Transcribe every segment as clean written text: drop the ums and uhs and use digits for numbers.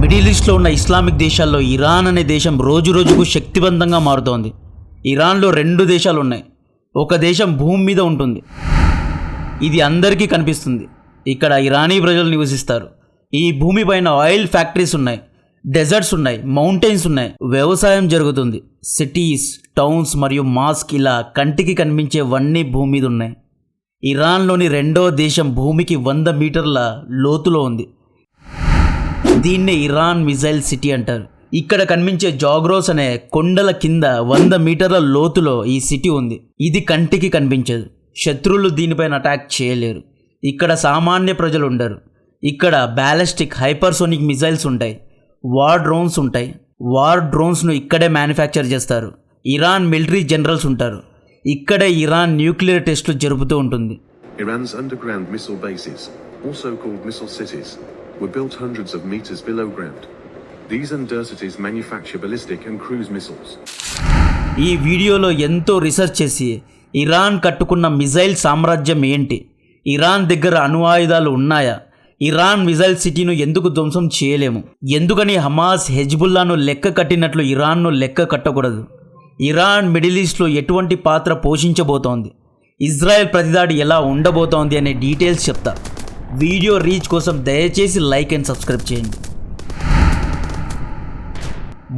Middle ఈస్ట్లో ఉన్న Islamic దేశాల్లో ఇరాన్ అనే దేశం రోజు రోజుకు శక్తివంతంగా మారుతోంది. ఇరాన్లో 2 దేశాలు ఉన్నాయి. ఒక దేశం భూమి మీద ఉంటుంది, ఇది అందరికీ కనిపిస్తుంది. ఇక్కడ ఇరానీ ప్రజలు నివసిస్తారు. ఈ భూమిపైన ఆయిల్ ఫ్యాక్టరీస్ ఉన్నాయి, డెజర్ట్స్ ఉన్నాయి, మౌంటైన్స్ ఉన్నాయి, వ్యవసాయం జరుగుతుంది. సిటీస్, టౌన్స్ మరియు మాస్క్ ఇలా కంటికి కనిపించేవన్నీ భూమి మీద ఉన్నాయి. ఇరాన్లోని 2వ దేశం భూమికి 100 మీటర్ల లోతులో ఉంది. దీన్నే ఇరాన్ మిజైల్ సిటీ అంటారు. ఇక్కడ కనిపించే జాగ్రోస్ అనే కొండల కింద 100 మీటర్ల లోతులో ఈ సిటీ ఉంది. ఇది కంటికి కనిపించదు. శత్రువులు దీనిపైన అటాక్ చేయలేరు. ఇక్కడ సామాన్య ప్రజలు ఉండరు. ఇక్కడ బ్యాలిస్టిక్ హైపర్సోనిక్ మిజైల్స్ ఉంటాయి, వార్ డ్రోన్స్ ఉంటాయి. వార్ డ్రోన్స్ను ఇక్కడే మ్యానుఫ్యాక్చర్ చేస్తారు. ఇరాన్ మిలిటరీ జనరల్స్ ఉంటారు. ఇక్కడే ఇరాన్ న్యూక్లియర్ టెస్టులు జరుపుతూ ఉంటుంది. Iran's underground missile bases, also called missile cities, were built hundreds of meters below ground. These undercities manufacture ballistic and cruise missiles. ఈ వీడియోలో ఎంతో రీసెర్చ్ చేసి ఇరాన్ కట్టుకున్న మిజైల్ సామ్రాజ్యం ఏంటి, ఇరాన్ దగ్గర అణు ఆయుధాలు ఉన్నాయా, ఇరాన్ మిజైల్ సిటీను ఎందుకు ధ్వంసం చేయలేము, ఎందుకని హమాస్ హెజ్బుల్లాను లెక్క కట్టినట్లు ఇరాన్ను లెక్క కట్టకూడదు, ఇరాన్ మిడిల్ ఈస్ట్లో ఎటువంటి పాత్ర పోషించబోతోంది, ఇజ్రాయెల్ ప్రతిదాడి ఎలా ఉండబోతోంది అనే డీటెయిల్స్ చెప్తా. వీడియో రీచ్ కోసం దయచేసి లైక్ అండ్ సబ్స్క్రైబ్ చేయండి.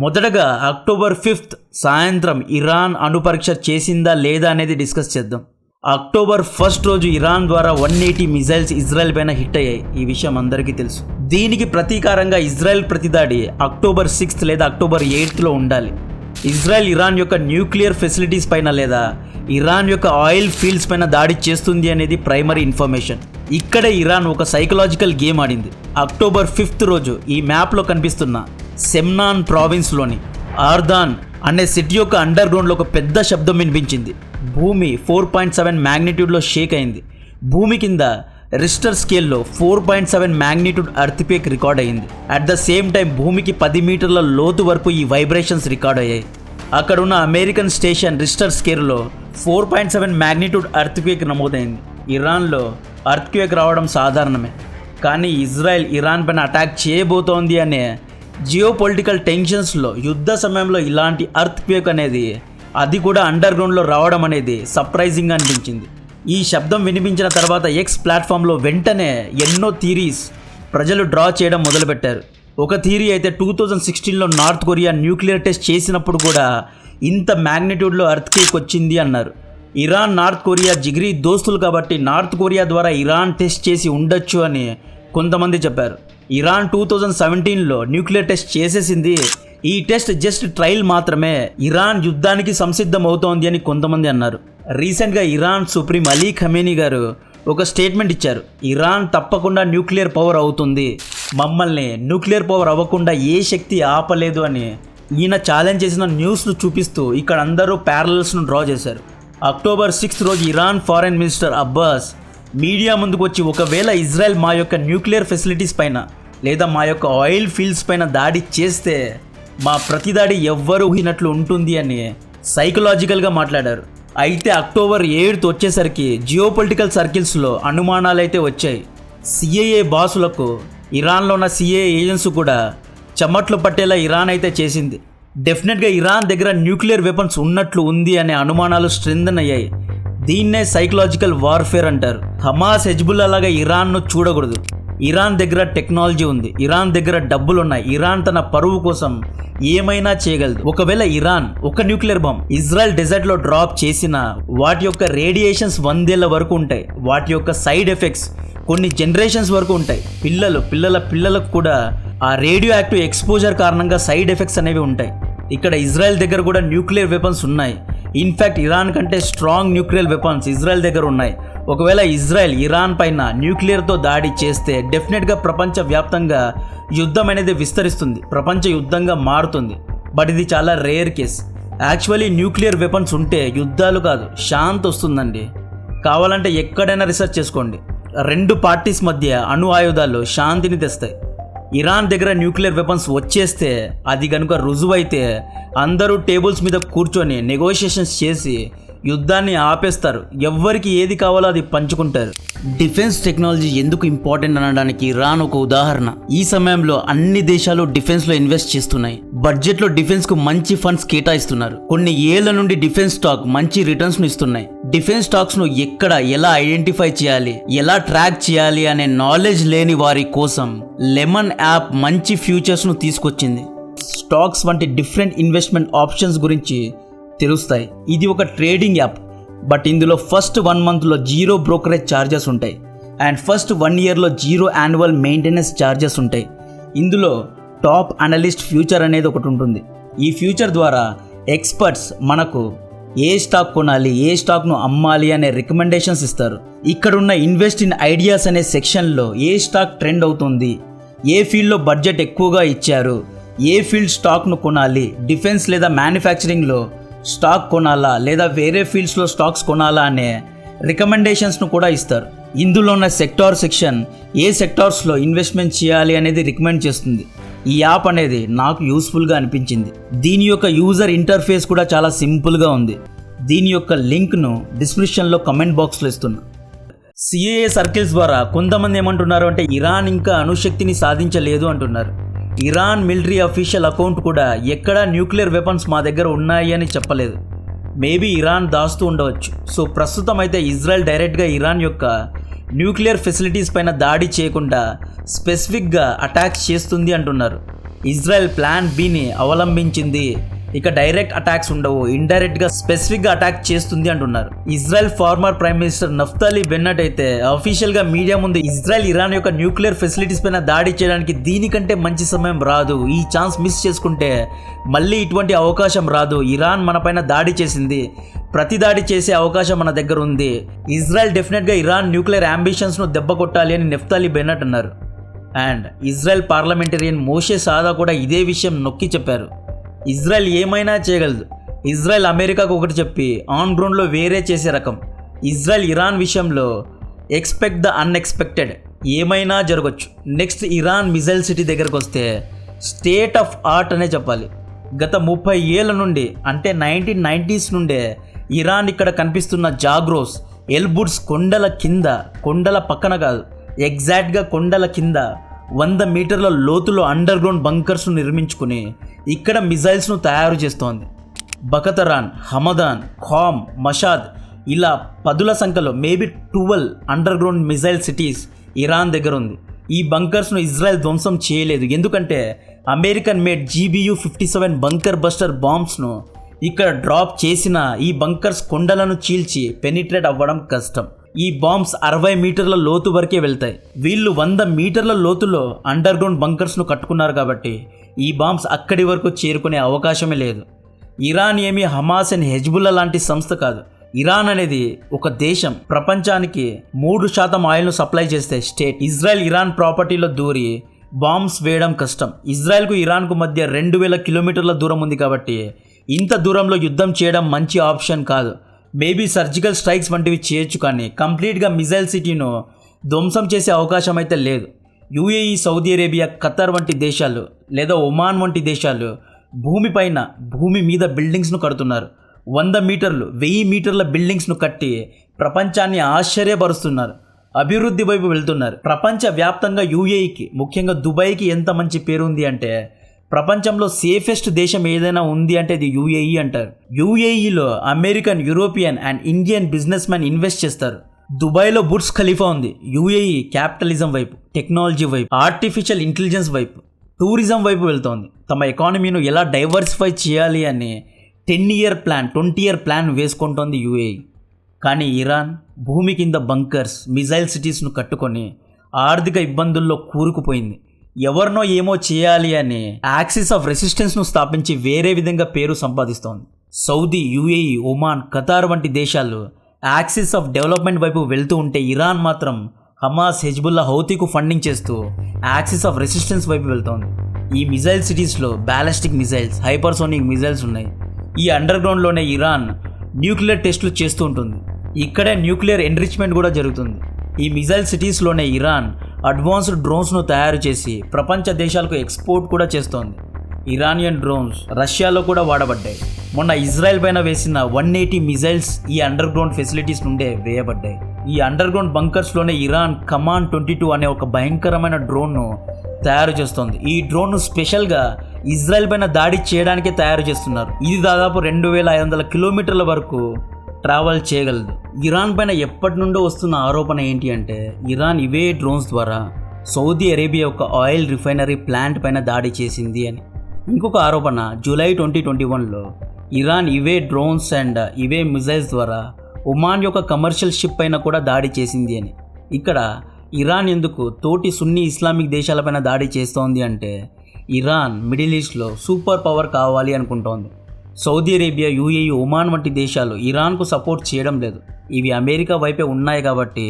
మొదటగా అక్టోబర్ 5 సాయంత్రం ఇరాన్ అణు పరీక్ష చేసిందా లేదా అనేది డిస్కస్ చేద్దాం. అక్టోబర్ 1 రోజు ఇరాన్ ద్వారా 180 మిజైల్స్ ఇజ్రాయెల్ పైన హిట్ అయ్యాయి. ఈ విషయం అందరికీ తెలుసు. దీనికి ప్రతీకారంగా ఇజ్రాయెల్ ప్రతిదాడి అక్టోబర్ 6 లేదా అక్టోబర్ 8లో ఉండాలి. ఇజ్రాయెల్ ఇరాన్ యొక్క న్యూక్లియర్ ఫెసిలిటీస్ పైన లేదా ఇరాన్ యొక్క ఆయిల్ ఫీల్డ్స్ పైన దాడి చేస్తుంది అనేది ప్రైమరీ ఇన్ఫర్మేషన్. ఇక్కడే ఇరాన్ ఒక సైకలాజికల్ గేమ్ ఆడింది. అక్టోబర్ 5 రోజు ఈ మ్యాప్లో కనిపిస్తున్న సెమ్నాన్ ప్రావిన్స్లోని ఆర్దాన్ అనే సిటీ యొక్క అండర్ గ్రౌండ్లో ఒక పెద్ద శబ్దం వినిపించింది. భూమి 4.7 మ్యాగ్నిట్యూడ్లో షేక్ అయింది. భూమి కింద రిస్టర్ స్కేల్లో 4.7 మ్యాగ్నిట్యూడ్ ఎర్త్క్వేక్ రికార్డ్ అయింది. అట్ ద సేమ్ టైం భూమికి 10 మీటర్ల లోతు వరకు ఈ వైబ్రేషన్స్ రికార్డ్ అయ్యాయి. అక్కడ ఉన్న అమెరికన్ స్టేషన్ రిస్టర్ స్కేల్లో 4.7 మ్యాగ్నిట్యూడ్ ఎర్త్క్వేక్ నమోదైంది. ఇరాన్లో ఎర్త్క్వేక్ రావడం సాధారణమే, కానీ ఇజ్రాయెల్ ఇరాన్ పైన అటాక్ చేయబోతోంది అనే జియో పొలిటికల్ టెన్షన్స్లో యుద్ధ సమయంలో ఇలాంటి ఎర్త్క్వేక్ అనేది, అది కూడా అండర్ గ్రౌండ్లో రావడం అనేది సర్ప్రైజింగ్గా అనిపించింది. ఈ శబ్దం వినిపించిన తర్వాత ఎక్స్ ప్లాట్ఫామ్లో వెంటనే ఎన్నో థీరీస్ ప్రజలు డ్రా చేయడం మొదలుపెట్టారు. ఒక థీరీ అయితే 2016లో నార్త్ కొరియా న్యూక్లియర్ టెస్ట్ చేసినప్పుడు కూడా ఇంత మ్యాగ్నిట్యూడ్లో ఎర్త్క్వేక్ వచ్చింది అన్నారు. ఇరాన్ నార్త్ కొరియా జిగిరి దోస్తులు కాబట్టి నార్త్ కొరియా ద్వారా ఇరాన్ టెస్ట్ చేసి ఉండొచ్చు అని కొంతమంది చెప్పారు. ఇరాన్ 2017లో న్యూక్లియర్ టెస్ట్ చేసేసింది, ఈ టెస్ట్ జస్ట్ ట్రయల్ మాత్రమే, ఇరాన్ యుద్ధానికి సంసిద్ధం అవుతోంది అని కొంతమంది అన్నారు. రీసెంట్గా ఇరాన్ సుప్రీం అలీ ఖమేనీ గారు ఒక స్టేట్మెంట్ ఇచ్చారు. ఇరాన్ తప్పకుండా న్యూక్లియర్ పవర్ అవుతుంది, మమ్మల్ని న్యూక్లియర్ పవర్ అవ్వకుండా ఏ శక్తి ఆపలేదు అని ఈయన ఛాలెంజ్ చేసిన న్యూస్ను చూపిస్తూ ఇక్కడ అందరూ ప్యారలల్స్ను డ్రా చేశారు. అక్టోబర్ 6 రోజు Iran foreign minister Abbas media ముందుకు వచ్చి, ఒకవేళ ఇజ్రాయెల్ మా యొక్క న్యూక్లియర్ ఫెసిలిటీస్ పైన లేదా మా యొక్క ఆయిల్ ఫీల్డ్స్ పైన దాడి చేస్తే మా ప్రతిదాడి ఎవ్వరూ ఊహినట్లు ఉంటుంది అని సైకలాజికల్గా మాట్లాడారు. అయితే అక్టోబర్ 7 వచ్చేసరికి జియోపొలిటికల్ సర్కిల్స్లో అనుమానాలు అయితే వచ్చాయి. సిఐఏ బాసులకు ఇరాన్లో ఉన్న సిఐఏ ఏజెన్సీ కూడా చెమట్లు పట్టేలా ఇరాన్ అయితే చేసింది. డెఫినెట్గా ఇరాన్ దగ్గర న్యూక్లియర్ వెపన్స్ ఉన్నట్లు ఉంది అనే అనుమానాలు స్ట్రెంథన్ అయ్యాయి. దీన్నే సైకలాజికల్ వార్ఫేర్ అంటారు. హమాస్ హెజ్బుల్లా లాగా ఇరాన్ను చూడకూడదు. ఇరాన్ దగ్గర టెక్నాలజీ ఉంది, ఇరాన్ దగ్గర డబ్బులు ఉన్నాయి, ఇరాన్ తన పరువు కోసం ఏమైనా చేయగలదు. ఒకవేళ ఇరాన్ ఒక న్యూక్లియర్ బాంబ్ ఇజ్రాయెల్ డెజర్ట్లో డ్రాప్ చేసినా వాటి యొక్క రేడియేషన్స్ 100 ఏళ్ల వరకు ఉంటాయి. వాటి యొక్క సైడ్ ఎఫెక్ట్స్ కొన్ని జనరేషన్స్ వరకు ఉంటాయి. పిల్లలకు కూడా ఆ రేడియో యాక్టివ్ ఎక్స్పోజర్ కారణంగా సైడ్ ఎఫెక్ట్స్ అనేవి ఉంటాయి. ఇక్కడ ఇజ్రాయెల్ దగ్గర కూడా న్యూక్లియర్ వెపన్స్ ఉన్నాయి. ఇన్ఫ్యాక్ట్ ఇరాన్ కంటే స్ట్రాంగ్ న్యూక్లియర్ వెపన్స్ ఇజ్రాయెల్ దగ్గర ఉన్నాయి. ఒకవేళ ఇజ్రాయెల్ ఇరాన్ పైన న్యూక్లియర్తో దాడి చేస్తే డెఫినెట్గా ప్రపంచవ్యాప్తంగా యుద్ధం అనేది విస్తరిస్తుంది, ప్రపంచ యుద్ధంగా మారుతుంది. బట్ ఇది చాలా rare case. Actually nuclear weapons ఉంటే యుద్ధాలు కాదు, శాంతి వస్తుందండి. కావాలంటే ఎక్కడైనా రీసెర్చ్ చేసుకోండి. 2 పార్టీస్ మధ్య అణు ఆయుధాలు శాంతిని తెస్తాయి. ఇరాన్ దగ్గర న్యూక్లియర్ వెపన్స్ వచ్చేస్తే, అది కనుక రుజువైతే అందరూ టేబుల్స్ మీద కూర్చొని నెగోషియేషన్స్ చేసి యుద్ధాన్ని ఆపేస్తారు, ఎవ్వరికి ఏది కావాలో అది పంచుకుంటారు. డిఫెన్స్ టెక్నాలజీ ఎందుకు ఇంపార్టెంట్ అనడానికి ఇరాన్ ఒక ఉదాహరణ. ఈ సమయంలో అన్ని దేశాలు డిఫెన్స్ లో ఇన్వెస్ట్ చేస్తున్నాయి. బడ్జెట్ లో డిఫెన్స్ కు మంచి ఫండ్స్ కేటాయిస్తున్నారు. కొన్ని ఏళ్ల నుండి డిఫెన్స్ స్టాక్ మంచి రిటర్న్స్ ను ఇస్తున్నాయి. డిఫెన్స్ స్టాక్స్ ను ఎక్కడ ఎలా ఐడెంటిఫై చేయాలి, ఎలా ట్రాక్ చేయాలి అనే నాలెడ్జ్ లేని వారి కోసం లెమన్ యాప్ మంచి ఫ్యూచర్స్ ను తీసుకొచ్చింది. స్టాక్స్ వంటి డిఫరెంట్ ఇన్వెస్ట్మెంట్ ఆప్షన్స్ గురించి తెలుస్తాయి. ఇది ఒక ట్రేడింగ్ యాప్, బట్ ఇందులో ఫస్ట్ 1 మంత్లో 0 బ్రోకరేజ్ ఛార్జెస్ ఉంటాయి అండ్ ఫస్ట్ 1 ఇయర్లో 0 యాన్యువల్ మెయింటెనెన్స్ ఛార్జెస్ ఉంటాయి. ఇందులో టాప్ అనలిస్ట్ ఫ్యూచర్ అనేది ఒకటి ఉంటుంది. ఈ ఫ్యూచర్ ద్వారా ఎక్స్పర్ట్స్ మనకు ఏ స్టాక్ కొనాలి, ఏ స్టాక్ను అమ్మాలి అనే రికమెండేషన్స్ ఇస్తారు. ఇక్కడున్న ఇన్వెస్ట్ ఇన్ ఐడియాస్ అనే సెక్షన్లో ఏ స్టాక్ ట్రెండ్ అవుతుంది, ఏ ఫీల్డ్లో బడ్జెట్ ఎక్కువగా ఇచ్చారు, ఏ ఫీల్డ్ స్టాక్ను కొనాలి, డిఫెన్స్ లేదా మ్యానుఫ్యాక్చరింగ్లో స్టాక్ కొనాలా లేదా వేరే ఫీల్డ్స్లో స్టాక్స్ కొనాలా అనే రికమెండేషన్స్ను కూడా ఇస్తారు. ఇందులో ఉన్న సెక్టార్ సెక్షన్ ఏ సెక్టార్స్లో ఇన్వెస్ట్మెంట్ చేయాలి అనేది రికమెండ్ చేస్తుంది. ఈ యాప్ అనేది నాకు యూస్ఫుల్గా అనిపించింది. దీని యొక్క యూజర్ ఇంటర్ఫేస్ కూడా చాలా సింపుల్గా ఉంది. దీని యొక్క లింక్ను డిస్క్రిప్షన్లో కమెంట్ బాక్స్లో ఇస్తున్నా. సిఏఏ సర్కిల్స్ ద్వారా కొంతమంది ఏమంటున్నారు అంటే ఇరాన్ ఇంకా అణుశక్తిని సాధించలేదు అంటున్నారు. ఇరాన్ మిలిటరీ అఫీషియల్ అకౌంట్ కూడా ఎక్కడా న్యూక్లియర్ వెపన్స్ మా దగ్గర ఉన్నాయి అని చెప్పలేదు. మేబీ ఇరాన్ దాస్తూ ఉండవచ్చు. సో ప్రస్తుతం అయితే ఇజ్రాయెల్ డైరెక్ట్గా ఇరాన్ యొక్క న్యూక్లియర్ ఫెసిలిటీస్ పైన దాడి చేయకుండా స్పెసిఫిక్గా అటాక్స్ చేస్తుంది అంటున్నారు. ఇజ్రాయెల్ ప్లాన్ బిని అవలంబించింది. ఇక డైరెక్ట్ అటాక్స్ ఉండవు, ఇండైరెక్ట్గా స్పెసిఫిక్గా అటాక్ చేస్తుంది అంటున్నారు. Israel former prime minister Naftali Bennett అయితే అఫీషియల్గా మీడియా ముందు ఇజ్రాయెల్ ఇరాన్ యొక్క న్యూక్లియర్ ఫెసిలిటీస్ పైన దాడి చేయడానికి దీనికంటే మంచి సమయం రాదు, ఈ ఛాన్స్ మిస్ చేసుకుంటే మళ్ళీ ఇటువంటి అవకాశం రాదు, ఇరాన్ మన పైన దాడి చేసింది, ప్రతి దాడి చేసే అవకాశం మన దగ్గర ఉంది, ఇజ్రాయెల్ డెఫినెట్గా ఇరాన్ న్యూక్లియర్ అంబిషన్స్ను దెబ్బ కొట్టాలి అని నఫ్తాలి బెన్నెట్ అన్నారు. అండ్ ఇజ్రాయెల్ పార్లమెంటేరియన్ మోషే సాదా కూడా ఇదే విషయం నొక్కి చెప్పారు. ఇజ్రాయెల్ ఏమైనా చేయగలదు. ఇజ్రాయెల్ అమెరికాకు ఒకటి చెప్పి ఆన్ గ్రౌండ్లో వేరే చేసే రకం. ఇజ్రాయెల్ ఇరాన్ విషయంలో ఎక్స్పెక్ట్ ద అన్ఎక్స్పెక్టెడ్, ఏమైనా జరగచ్చు. నెక్స్ట్ ఇరాన్ మిజైల్ సిటీ దగ్గరకు వస్తే స్టేట్ ఆఫ్ ఆర్ట్ అనే చెప్పాలి. గత 30 ఏళ్ల నుండి అంటే 1990s నుండే ఇరాన్ ఇక్కడ కనిపిస్తున్న జాగ్రోస్, ఎల్బుడ్స్ కొండల పక్కన కాదు, ఎగ్జాక్ట్గా కొండల కింద 100 మీటర్ల లోతులో అండర్ గ్రౌండ్ బంకర్స్ను నిర్మించుకుని ఇక్కడ మిజైల్స్ను తయారు చేస్తోంది. బకతరాన్, హమదాన్, ఖామ్, మషాద్ ఇలా 10ల సంఖ్యలో maybe 12 underground missile cities Iran దగ్గర ఉంది. ఈ బంకర్స్ను ఇజ్రాయెల్ ధ్వంసం చేయలేదు, ఎందుకంటే American made GBU-57 bunker buster బాంబ్స్ను ఇక్కడ డ్రాప్ చేసిన ఈ బంకర్స్ కొండలను చీల్చి పెనిట్రేట్ అవ్వడం కష్టం. ఈ బాంబ్స్ 60 మీటర్ల లోతు వరకే వెళ్తాయి. వీళ్ళు 100 మీటర్ల లోతులో అండర్ గ్రౌండ్ బంకర్స్ను కట్టుకున్నారు కాబట్టి ఈ బాంబ్స్ అక్కడి వరకు చేరుకునే అవకాశమే లేదు. ఇరాన్ ఏమీ హమాస్ అండ్ హెజ్బుల్లా లాంటి సంస్థ కాదు. ఇరాన్ అనేది ఒక దేశం. ప్రపంచానికి 3% ఆయిల్ను సప్లై చేస్తే స్టేట్. ఇజ్రాయెల్ ఇరాన్ ప్రాపర్టీలో దూరి బాంబ్స్ వేయడం కష్టం. ఇజ్రాయెల్కు ఇరాన్కు మధ్య 2000 కిలోమీటర్ల దూరం ఉంది కాబట్టి ఇంత దూరంలో యుద్ధం చేయడం మంచి ఆప్షన్ కాదు. మేబీ సర్జికల్ స్ట్రైక్స్ వంటివి చేయొచ్చు, కానీ కంప్లీట్గా మిజైల్ సిటీను ధ్వంసం చేసే అవకాశం అయితే లేదు. యుఏఈ, సౌదీ అరేబియా, ఖతర్ వంటి దేశాలు లేదా ఒమాన్ వంటి దేశాలు భూమి మీద బిల్డింగ్స్ను కడుతున్నారు. 100 మీటర్లు 1000 మీటర్ల బిల్డింగ్స్ను కట్టి ప్రపంచాన్ని ఆశ్చర్యపరుస్తున్నారు. అభివృద్ధి వైపు వెళ్తున్నారు. ప్రపంచవ్యాప్తంగా యుఏఈకి, ముఖ్యంగా దుబాయ్కి ఎంత మంచి పేరు ఉంది అంటే ప్రపంచంలో సేఫెస్ట్ దేశం ఏదైనా ఉంది అంటే ఇది యుఏఈ అంటారు. యుఏఈలో American, European and Indian business man invest చేస్తారు. దుబాయ్లో బుర్జ్ ఖలీఫా ఉంది. యుఏఈ క్యాపిటలిజం వైపు, టెక్నాలజీ వైపు, ఆర్టిఫిషియల్ ఇంటెలిజెన్స్ వైపు, టూరిజం వైపు వెళ్తోంది. తమ ఎకానమీను ఎలా డైవర్సిఫై చేయాలి అని 10-year ప్లాన్, 20-year ప్లాన్ వేసుకుంటోంది యుఏఈ. కానీ ఇరాన్ భూమి కింద బంకర్స్, మిజైల్ సిటీస్ను కట్టుకొని ఆర్థిక ఇబ్బందుల్లో కూరుకుపోయింది. ఎవరినో ఏమో చేయాలి అని యాక్సిస్ ఆఫ్ రెసిస్టెన్స్ను స్థాపించి వేరే విధంగా పేరు సంపాదిస్తోంది. సౌదీ, యుఏఈ, ఒమాన్, ఖతార్ వంటి దేశాలు యాక్సిస్ ఆఫ్ డెవలప్మెంట్ వైపు వెళ్తూ ఉంటే ఇరాన్ మాత్రం హమాస్, హెజ్బుల్లా, హౌతీకు ఫండింగ్ చేస్తూ యాక్సిస్ ఆఫ్ రెసిస్టెన్స్ వైపు వెళ్తోంది. ఈ మిజైల్ సిటీస్లో బ్యాలిస్టిక్ మిజైల్స్, హైపర్సోనిక్ మిజైల్స్ ఉన్నాయి. ఈ అండర్ గ్రౌండ్లోనే ఇరాన్ న్యూక్లియర్ టెస్టులు చేస్తూ ఉంటుంది. ఇక్కడే న్యూక్లియర్ ఎన్రిచ్మెంట్ కూడా జరుగుతుంది. ఈ మిజైల్ సిటీస్లోనే ఇరాన్ అడ్వాన్స్డ్ డ్రోన్స్ను తయారు చేసి ప్రపంచ దేశాలకు ఎక్స్పోర్ట్ కూడా చేస్తోంది. ఇరానియన్ డ్రోన్స్ రష్యాలో కూడా వాడబడ్డాయి. మొన్న ఇజ్రాయెల్ పైన వేసిన 180 మిజైల్స్ ఈ అండర్ గ్రౌండ్ ఫెసిలిటీస్ నుండే వేయబడ్డాయి. ఈ అండర్ గ్రౌండ్ బంకర్స్లోనే ఇరాన్ కమాన్ 22 అనే ఒక భయంకరమైన డ్రోన్ను తయారు చేస్తుంది. ఈ డ్రోన్ను స్పెషల్గా ఇజ్రాయెల్ పైన దాడి చేయడానికే తయారు చేస్తున్నారు. ఇది దాదాపు 2500 కిలోమీటర్ల వరకు ట్రావెల్ చేయగలదు. ఇరాన్ పైన ఎప్పటి నుండో వస్తున్న ఆరోపణ ఏంటి అంటే ఇరాన్ ఇవే డ్రోన్స్ ద్వారా సౌదీ అరేబియా యొక్క ఆయిల్ రిఫైనరీ ప్లాంట్ పైన దాడి చేసింది అని. ఇంకొక ఆరోపణ జూలై 2021లో ఇరాన్ ఇవే డ్రోన్స్ అండ్ ఇవే మిజైల్స్ ద్వారా ఒమాన్ యొక్క కమర్షియల్ షిప్ పైన కూడా దాడి చేసింది అని. ఇక్కడ ఇరాన్ ఎందుకు తోటి సున్నీ ఇస్లామిక్ దేశాలపైన దాడి చేస్తోంది అంటే ఇరాన్ మిడిల్ ఈస్ట్లో సూపర్ పవర్ కావాలి అనుకుంటోంది. సౌదీ అరేబియా, యూఏఈ, ఒమాన్ వంటి దేశాలు ఇరాన్కు సపోర్ట్ చేయడం లేదు. ఇవి అమెరికా వైపే ఉన్నాయి కాబట్టి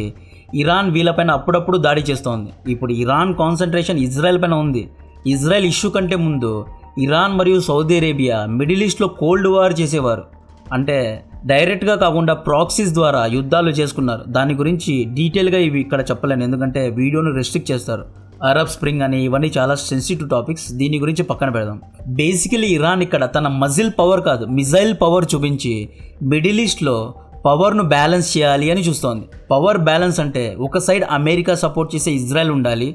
ఇరాన్ వీళ్ళపైన అప్పుడప్పుడు దాడి చేస్తోంది. ఇప్పుడు ఇరాన్ కాన్సన్ట్రేషన్ ఇజ్రాయెల్ పైన ఉంది. ఇజ్రాయెల్ ఇష్యూ కంటే ముందు ఇరాన్ మరియు సౌదీ అరేబియా మిడిల్ ఈస్ట్లో కోల్డ్ వార్ చేసేవారు. అంటే డైరెక్ట్గా కాకుండా ప్రాక్సీస్ ద్వారా యుద్ధాలు చేసుకున్నారు. దాని గురించి డీటెయిల్గా ఇవి ఇక్కడ చెప్పలేను, ఎందుకంటే వీడియోను రెస్ట్రిక్ట్ చేస్తారు. అరబ్ స్ప్రింగ్ అని ఇవన్నీ చాలా సెన్సిటివ్ టాపిక్స్, దీని గురించి పక్కన పెడదాం. బేసికలీ ఇరాన్ ఇక్కడ తన మజిల్ పవర్ కాదు మిజైల్ పవర్ చూపించి మిడిల్ ఈస్ట్లో పవర్ను బ్యాలెన్స్ చేయాలి అని చూస్తోంది. పవర్ బ్యాలెన్స్ అంటే ఒక సైడ్ అమెరికా సపోర్ట్ చేసే ఇజ్రాయెల్ ఉండాలి,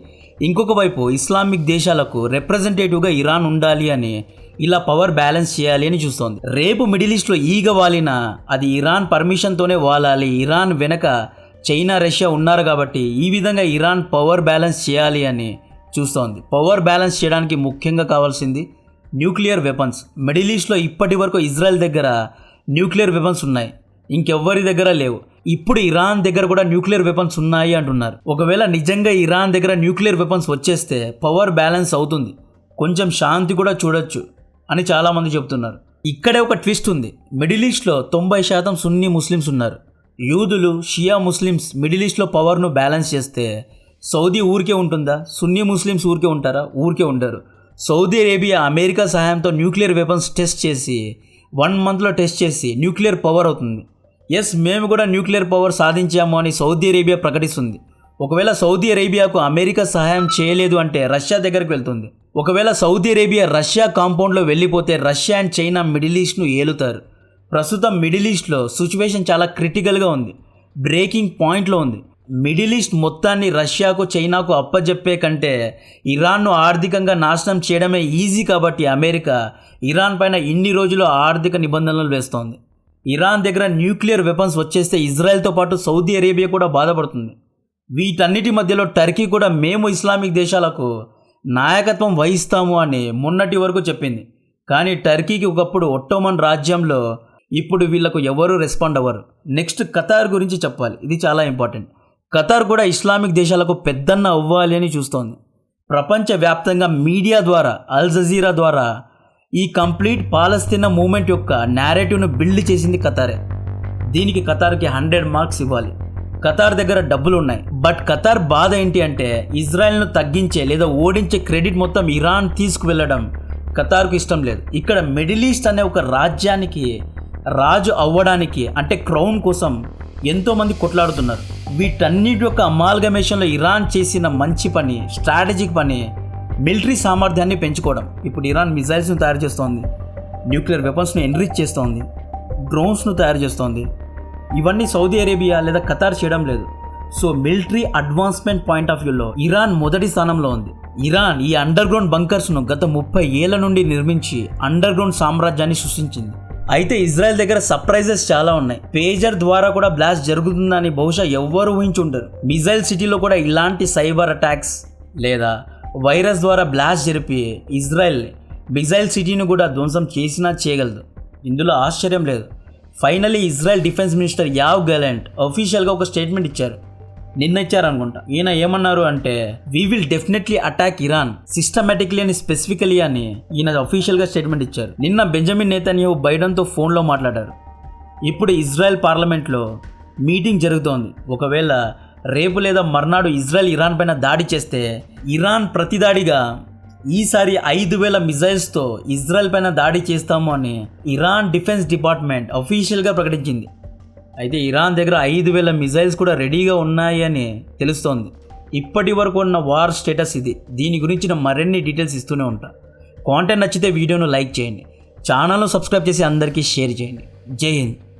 ఇంకొక వైపు ఇస్లామిక్ దేశాలకు రిప్రజెంటేటివ్గా ఇరాన్ ఉండాలి అని ఇలా పవర్ బ్యాలెన్స్ చేయాలి అని చూస్తోంది. రేపు మిడిల్ ఈస్ట్లో ఈగ వాలినా అది ఇరాన్ పర్మిషన్తోనే వాలాలి. ఇరాన్ వెనక చైనా, రష్యా ఉన్నారు కాబట్టి ఈ విధంగా ఇరాన్ పవర్ బ్యాలెన్స్ చేయాలి అని చూస్తోంది. పవర్ బ్యాలెన్స్ చేయడానికి ముఖ్యంగా కావాల్సింది న్యూక్లియర్ వెపన్స్. మిడిల్ ఈస్ట్లో ఇప్పటి వరకు ఇజ్రాయెల్ దగ్గర న్యూక్లియర్ వెపన్స్ ఉన్నాయి, ఇంకెవ్వరి దగ్గర లేవు. ఇప్పుడు ఇరాన్ దగ్గర కూడా న్యూక్లియర్ వెపన్స్ ఉన్నాయి అంటున్నారు. ఒకవేళ నిజంగా ఇరాన్ దగ్గర న్యూక్లియర్ వెపన్స్ వచ్చేస్తే పవర్ బ్యాలెన్స్ అవుతుంది, కొంచెం శాంతి కూడా చూడొచ్చు అని చాలామంది చెప్తున్నారు. ఇక్కడే ఒక ట్విస్ట్ ఉంది. మిడిల్ ఈస్ట్లో 90% సున్నీ ముస్లిమ్స్ ఉన్నారు. యూదులు, షియా ముస్లిమ్స్ మిడిల్ ఈస్ట్లో పవర్ను బ్యాలెన్స్ చేస్తే సౌదీ ఊరికే ఉంటుందా? సున్నీ ముస్లిమ్స్ ఊరికే ఉంటారా? ఊరికే ఉండరు. సౌదీ అరేబియా అమెరికా సహాయంతో న్యూక్లియర్ వెపన్స్ టెస్ట్ చేసి 1 మంత్లో టెస్ట్ చేసి న్యూక్లియర్ పవర్ అవుతుంది. ఎస్, మేము కూడా న్యూక్లియర్ పవర్ సాధించాము అని సౌదీ అరేబియా ప్రకటిస్తుంది. ఒకవేళ సౌదీ అరేబియాకు అమెరికా సహాయం చేయలేదు అంటే రష్యా దగ్గరికి వెళ్తుంది. ఒకవేళ సౌదీ అరేబియా రష్యా కాంపౌండ్లో వెళ్ళిపోతే రష్యా అండ్ చైనా మిడిల్ ఈస్ట్ను ఏలుతారు. ప్రస్తుతం మిడిల్ ఈస్ట్లో సిచ్యువేషన్ చాలా క్రిటికల్గా ఉంది, బ్రేకింగ్ పాయింట్లో ఉంది. మిడిల్ ఈస్ట్ మొత్తాన్ని రష్యాకు, చైనాకు అప్పజెప్పే కంటే ఇరాన్ను ఆర్థికంగా నాశనం చేయడమే ఈజీ కాబట్టి అమెరికా ఇరాన్ పైన ఇన్ని రోజులు ఆర్థిక నిబంధనలు వేస్తోంది. ఇరాన్ దగ్గర న్యూక్లియర్ వెపన్స్ వచ్చేస్తే ఇజ్రాయెల్తో పాటు సౌదీ అరేబియా కూడా బాధపడుతుంది. వీటన్నిటి మధ్యలో టర్కీ కూడా మేము ఇస్లామిక్ దేశాలకు నాయకత్వం వహిస్తాము అని మొన్నటి వరకు చెప్పింది. కానీ టర్కీకి ఒకప్పుడు ఒట్టోమన్ రాజ్యంలో, ఇప్పుడు వీళ్లకు ఎవరు రెస్పాండ్ అవ్వరు. నెక్స్ట్ ఖతార్ గురించి చెప్పాలి, ఇది చాలా ఇంపార్టెంట్. ఖతార్ కూడా ఇస్లామిక్ దేశాలకు పెద్దన్న అవ్వాలి అని చూస్తోంది. ప్రపంచవ్యాప్తంగా మీడియా ద్వారా, అల్ జజీరా ద్వారా ఈ కంప్లీట్ పాలస్తీనా మూమెంట్ యొక్క నేరేటివ్ను బిల్డ్ చేసింది ఖతారే. దీనికి ఖతార్కి 100 మార్క్స్ ఇవ్వాలి. ఖతార్ దగ్గర డబ్బులు ఉన్నాయి. బట్ ఖతార్ బాధ ఏంటి అంటే ఇజ్రాయెల్ను తగ్గించే లేదా ఓడించే క్రెడిట్ మొత్తం ఇరాన్ తీసుకువెళ్ళడం ఖతార్కు ఇష్టం లేదు. ఇక్కడ మిడిల్ ఈస్ట్ అనే ఒక రాజ్యానికి రాజు అవ్వడానికి అంటే క్రౌన్ కోసం ఎంతోమంది కొట్లాడుతున్నారు. వీటన్నిటి యొక్క అమాల్గమేషన్లో ఇరాన్ చేసిన మంచి పని, స్ట్రాటజిక్ పని, మిలిటరీ సామర్థ్యాన్ని పెంచుకోవడం. ఇప్పుడు ఇరాన్ మిజైల్స్ను తయారు చేస్తోంది, న్యూక్లియర్ వెపన్స్ను ఎన్రిచ్ చేస్తోంది, డ్రోన్స్ను తయారు చేస్తోంది. ఇవన్నీ సౌదీ అరేబియా లేదా ఖతార్ చేయడం లేదు. So military advancement point of వ్యూలో ఇరాన్ మొదటి స్థానంలో ఉంది. ఇరాన్ ఈ అండర్ గ్రౌండ్ బంకర్స్ను గత 30 ఏళ్ల నుండి నిర్మించి అండర్ గ్రౌండ్ సామ్రాజ్యాన్ని సృష్టించింది. అయితే ఇజ్రాయెల్ దగ్గర సర్ప్రైజెస్ చాలా ఉన్నాయి. పేజర్ ద్వారా కూడా బ్లాస్ట్ జరుగుతుందని బహుశా ఎవ్వరూ ఊహించుండరు. మిజైల్ సిటీలో కూడా ఇలాంటి సైబర్ అటాక్స్ లేదా వైరస్ ద్వారా బ్లాస్ట్ జరిపి ఇజ్రాయెల్ మిజైల్ సిటీని కూడా ధ్వంసం చేసినా చేయగలదు. ఇందులో ఆశ్చర్యం లేదు. Finally Israel defence minister Yoav Gallant అఫీషియల్గా ఒక స్టేట్మెంట్ ఇచ్చారు. నిన్న ఇచ్చారనుకుంటా. ఈయన ఏమన్నారు అంటే we will definitely attack Iran systematically అని స్పెసిఫికలీ అని ఈయన అఫీషియల్గా స్టేట్మెంట్ ఇచ్చారు. నిన్న బెంజమిన్ నెతన్యాహు బైడెన్తో ఫోన్లో మాట్లాడారు. ఇప్పుడు ఇజ్రాయెల్ పార్లమెంట్లో మీటింగ్ జరుగుతోంది. ఒకవేళ రేపు లేదా మర్నాడు ఇజ్రాయెల్ ఇరాన్ పైన దాడి చేస్తే ఇరాన్ ప్రతిదాడిగా ఈసారి 5000 మిజైల్స్తో ఇజ్రాయెల్ పైన దాడి చేస్తాము అని ఇరాన్ డిఫెన్స్ డిపార్ట్మెంట్ అఫీషియల్గా ప్రకటించింది. అయితే ఇరాన్ దగ్గర 5000 మిజైల్స్ కూడా రెడీగా ఉన్నాయి అని తెలుస్తోంది. ఇప్పటి వరకు ఉన్న వార్ స్టేటస్ ఇది. దీని గురించిన మరిన్ని డీటెయిల్స్ ఇస్తూనే ఉంటా. కాంటెంట్ నచ్చితే వీడియోను లైక్ చేయండి, ఛానల్ను సబ్స్క్రైబ్ చేసి అందరికీ షేర్ చేయండి. జై హింద్.